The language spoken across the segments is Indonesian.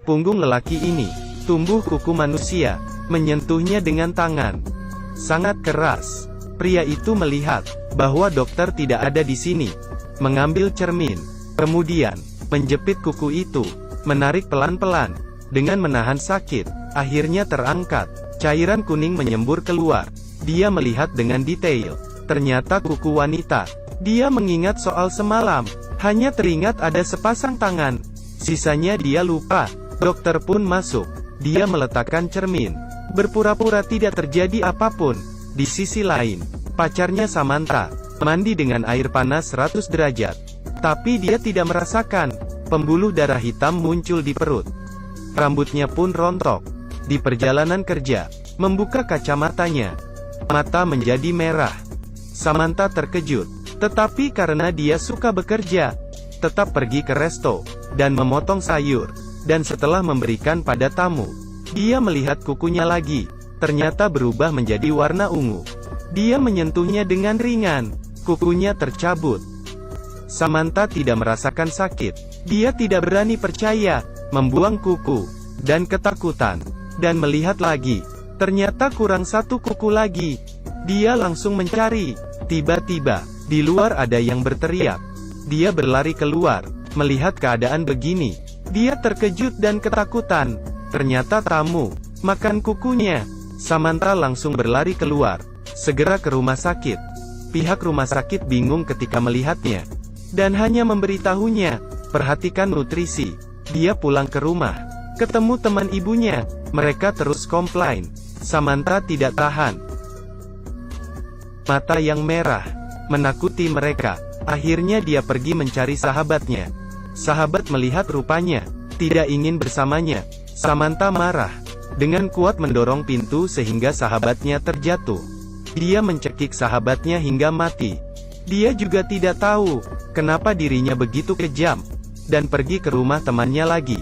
punggung lelaki ini tumbuh kuku manusia, menyentuhnya dengan tangan sangat keras. Pria itu melihat bahwa dokter tidak ada di sini, mengambil cermin, kemudian menjepit kuku itu, menarik pelan-pelan, dengan menahan sakit, akhirnya terangkat, cairan kuning menyembur keluar. Dia melihat dengan detail, ternyata kuku wanita. Dia mengingat soal semalam, hanya teringat ada sepasang tangan, sisanya dia lupa. Dokter pun masuk, dia meletakkan cermin, berpura-pura tidak terjadi apapun. Di sisi lain, pacarnya Samantha, mandi dengan air panas 100 derajat. Tapi dia tidak merasakan, pembuluh darah hitam muncul di perut. Rambutnya pun rontok. Di perjalanan kerja, membuka kacamatanya, mata menjadi merah. Samantha terkejut, tetapi karena dia suka bekerja, tetap pergi ke resto, dan memotong sayur. Dan setelah memberikan pada tamu, dia melihat kukunya lagi. Ternyata berubah menjadi warna ungu. Dia menyentuhnya dengan ringan, kukunya tercabut. Samantha tidak merasakan sakit. Dia tidak berani percaya, membuang kuku, dan ketakutan, dan melihat lagi. Ternyata kurang satu kuku lagi. Dia langsung mencari. Tiba-tiba, di luar ada yang berteriak. Dia berlari keluar, melihat keadaan begini. Dia terkejut dan ketakutan. Ternyata tamu, makan kukunya. Samantha langsung berlari keluar, segera ke rumah sakit. Pihak rumah sakit bingung ketika melihatnya, dan hanya memberitahunya, perhatikan nutrisi. Dia pulang ke rumah, ketemu teman ibunya, mereka terus komplain. Samantha tidak tahan. Mata yang merah, menakuti mereka. Akhirnya dia pergi mencari sahabatnya. Sahabat melihat rupanya, tidak ingin bersamanya. Samantha marah. Dengan kuat mendorong pintu sehingga sahabatnya terjatuh. Dia mencekik sahabatnya hingga mati. Dia juga tidak tahu, kenapa dirinya begitu kejam. Dan pergi ke rumah temannya lagi.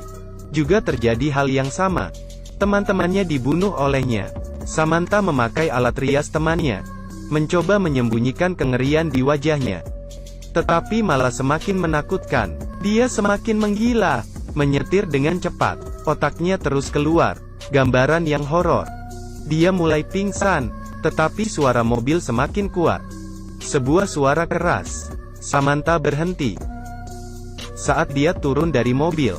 Juga terjadi hal yang sama. Teman-temannya dibunuh olehnya. Samantha memakai alat rias temannya, mencoba menyembunyikan kengerian di wajahnya. Tetapi malah semakin menakutkan. Dia semakin menggila, menyetir dengan cepat. Otaknya terus keluar gambaran yang horor. Dia mulai pingsan, tetapi suara mobil semakin kuat. Sebuah suara keras. Samantha berhenti. Saat dia turun dari mobil,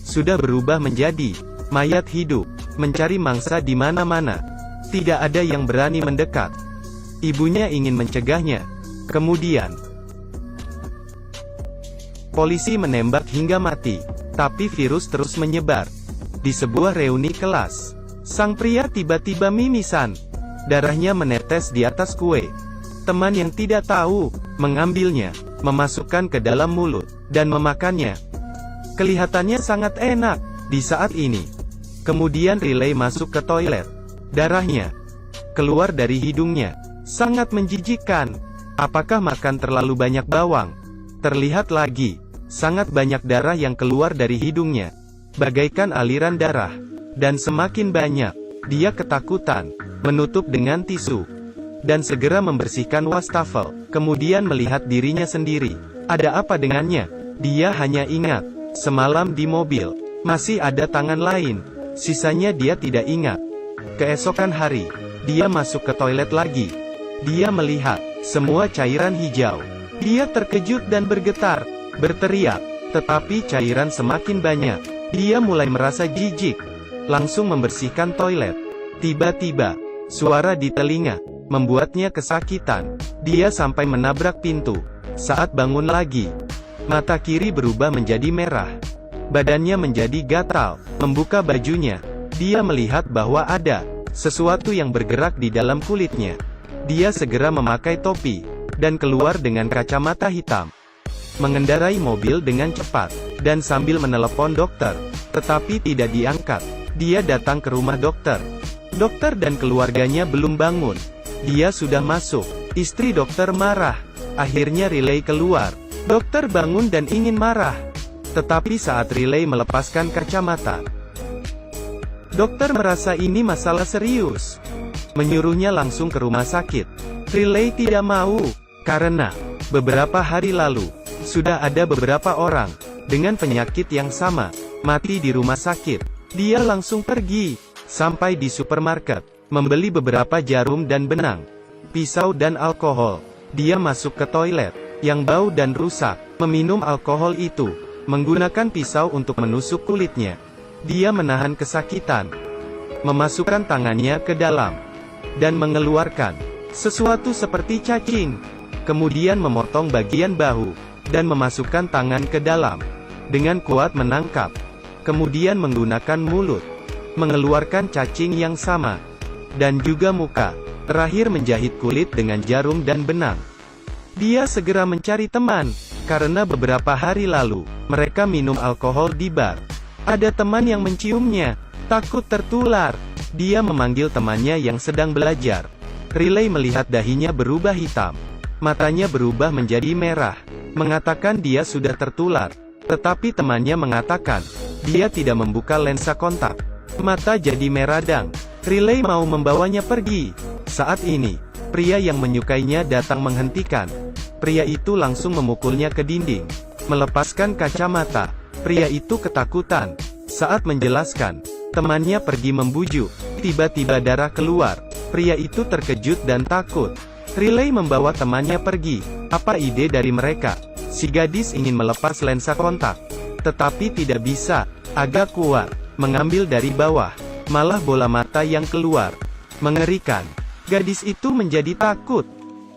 sudah berubah menjadi mayat hidup, mencari mangsa di mana-mana. Tidak ada yang berani mendekat. Ibunya ingin mencegahnya. Kemudian, polisi menembak hingga mati, tapi virus terus menyebar. Di sebuah reuni kelas, sang pria tiba-tiba mimisan. Darahnya menetes di atas kue. Teman yang tidak tahu, mengambilnya, memasukkan ke dalam mulut, dan memakannya. Kelihatannya sangat enak, di saat ini. Kemudian Riley masuk ke toilet. Darahnya keluar dari hidungnya. Sangat menjijikkan. Apakah makan terlalu banyak bawang? Terlihat lagi, sangat banyak darah yang keluar dari hidungnya. Bagaikan aliran darah. Dan semakin banyak. Dia ketakutan, menutup dengan tisu, dan segera membersihkan wastafel. Kemudian melihat dirinya sendiri. Ada apa dengannya? Dia hanya ingat, semalam di mobil, masih ada tangan lain. Sisanya dia tidak ingat. Keesokan hari, dia masuk ke toilet lagi. Dia melihat, semua cairan hijau. Dia terkejut dan bergetar, berteriak, tetapi cairan semakin banyak. Dia mulai merasa jijik, langsung membersihkan toilet. Tiba-tiba, suara di telinga, membuatnya kesakitan. Dia sampai menabrak pintu. Saat bangun lagi, mata kiri berubah menjadi merah. Badannya menjadi gatal. Membuka bajunya, dia melihat bahwa ada sesuatu yang bergerak di dalam kulitnya. Dia segera memakai topi, dan keluar dengan kacamata hitam. Mengendarai mobil dengan cepat, dan sambil menelepon dokter, tetapi tidak diangkat. Dia datang ke rumah dokter. Dokter dan keluarganya belum bangun. Dia sudah masuk. Istri dokter marah. Akhirnya Riley keluar. Dokter bangun dan ingin marah. Tetapi saat Riley melepaskan kacamata, dokter merasa ini masalah serius. Menyuruhnya langsung ke rumah sakit. Riley tidak mau, karena beberapa hari lalu, sudah ada beberapa orang dengan penyakit yang sama mati di rumah sakit. Dia langsung pergi, sampai di supermarket, membeli beberapa jarum dan benang, pisau dan alkohol. Dia masuk ke toilet, yang bau dan rusak, meminum alkohol itu, menggunakan pisau untuk menusuk kulitnya. Dia menahan kesakitan, memasukkan tangannya ke dalam, dan mengeluarkan sesuatu seperti cacing. Kemudian memotong bagian bahu, dan memasukkan tangan ke dalam, dengan kuat menangkap. Kemudian menggunakan mulut, mengeluarkan cacing yang sama, dan juga muka. Terakhir menjahit kulit dengan jarum dan benang. Dia segera mencari teman, karena beberapa hari lalu, mereka minum alkohol di bar. Ada teman yang menciumnya, takut tertular. Dia memanggil temannya yang sedang belajar. Riley melihat dahinya berubah hitam. Matanya berubah menjadi merah, mengatakan dia sudah tertular. Tetapi temannya mengatakan, dia tidak membuka lensa kontak. Mata jadi meradang. Riley mau membawanya pergi. Saat ini, pria yang menyukainya datang menghentikan. Pria itu langsung memukulnya ke dinding, melepaskan kacamata. Pria itu ketakutan. Saat menjelaskan, temannya pergi membujuk. Tiba-tiba darah keluar. Pria itu terkejut dan takut. Riley membawa temannya pergi. Apa ide dari mereka? Si gadis ingin melepas lensa kontak, tetapi tidak bisa. Agak kuat, mengambil dari bawah. Malah bola mata yang keluar. Mengerikan. Gadis itu menjadi takut,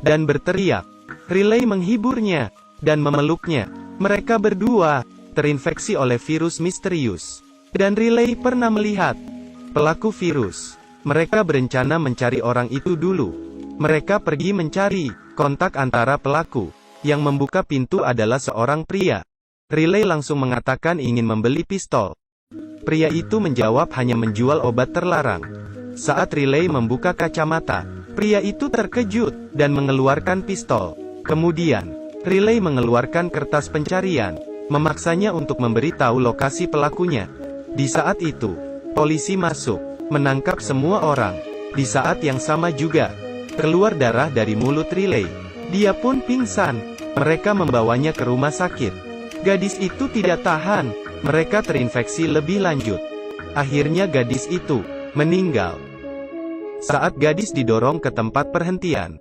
dan berteriak. Riley menghiburnya, dan memeluknya. Mereka berdua terinfeksi oleh virus misterius. Dan Riley pernah melihat pelaku virus. Mereka berencana mencari orang itu dulu. Mereka pergi mencari kontak antara pelaku. Yang membuka pintu adalah seorang pria. Riley langsung mengatakan ingin membeli pistol. Pria itu menjawab hanya menjual obat terlarang. Saat Riley membuka kacamata, pria itu terkejut, dan mengeluarkan pistol. Kemudian, Riley mengeluarkan kertas pencarian, memaksanya untuk memberitahu lokasi pelakunya. Di saat itu, polisi masuk, menangkap semua orang. Di saat yang sama juga, keluar darah dari mulut Riley. Dia pun pingsan. Mereka membawanya ke rumah sakit. Gadis itu tidak tahan. Mereka terinfeksi lebih lanjut. Akhirnya gadis itu meninggal. Saat gadis didorong ke tempat perhentian.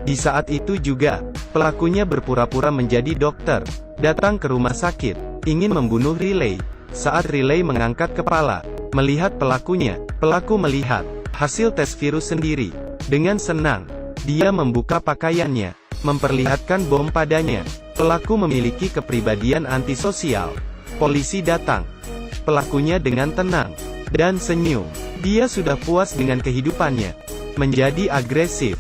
Di saat itu juga, pelakunya berpura-pura menjadi dokter, datang ke rumah sakit, ingin membunuh Riley. Saat Riley mengangkat kepala, melihat pelakunya, pelaku melihat hasil tes virus sendiri. Dengan senang, dia membuka pakaiannya, memperlihatkan bom padanya. Pelaku memiliki kepribadian antisosial. Polisi datang. Pelakunya dengan tenang dan senyum. Dia sudah puas dengan kehidupannya. Menjadi agresif.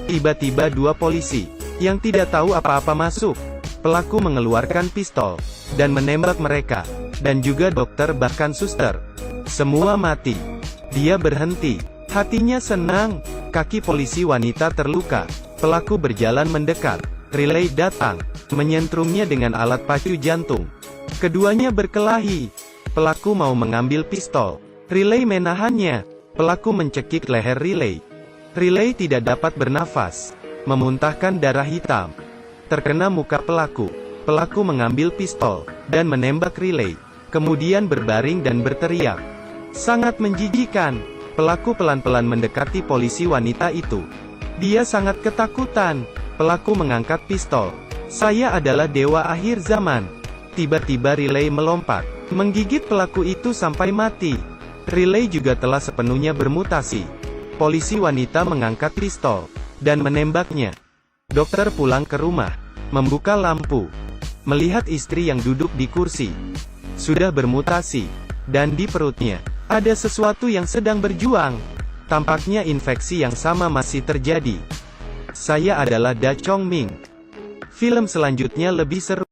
Tiba-tiba dua polisi, yang tidak tahu apa-apa masuk. Pelaku mengeluarkan pistol, dan menembak mereka, dan juga dokter bahkan suster. Semua mati. Dia berhenti. Hatinya senang. Kaki polisi wanita terluka. Pelaku berjalan mendekat. Riley datang, menyentrumnya dengan alat pacu jantung. Keduanya berkelahi. Pelaku mau mengambil pistol. Riley menahannya. Pelaku mencekik leher Riley. Riley tidak dapat bernafas, memuntahkan darah hitam. Terkena muka pelaku. Pelaku mengambil pistol, dan menembak Riley. Kemudian berbaring dan berteriak. Sangat menjijikan. Pelaku pelan-pelan mendekati polisi wanita itu. Dia sangat ketakutan. Pelaku mengangkat pistol. Saya adalah dewa akhir zaman. Tiba-tiba Riley melompat, menggigit pelaku itu sampai mati. Riley juga telah sepenuhnya bermutasi. Polisi wanita mengangkat pistol, dan menembaknya. Dokter pulang ke rumah, membuka lampu, melihat istri yang duduk di kursi. Sudah bermutasi, dan di perutnya, ada sesuatu yang sedang berjuang. Tampaknya infeksi yang sama masih terjadi. Saya adalah Da Chong Ming. Film selanjutnya lebih seru.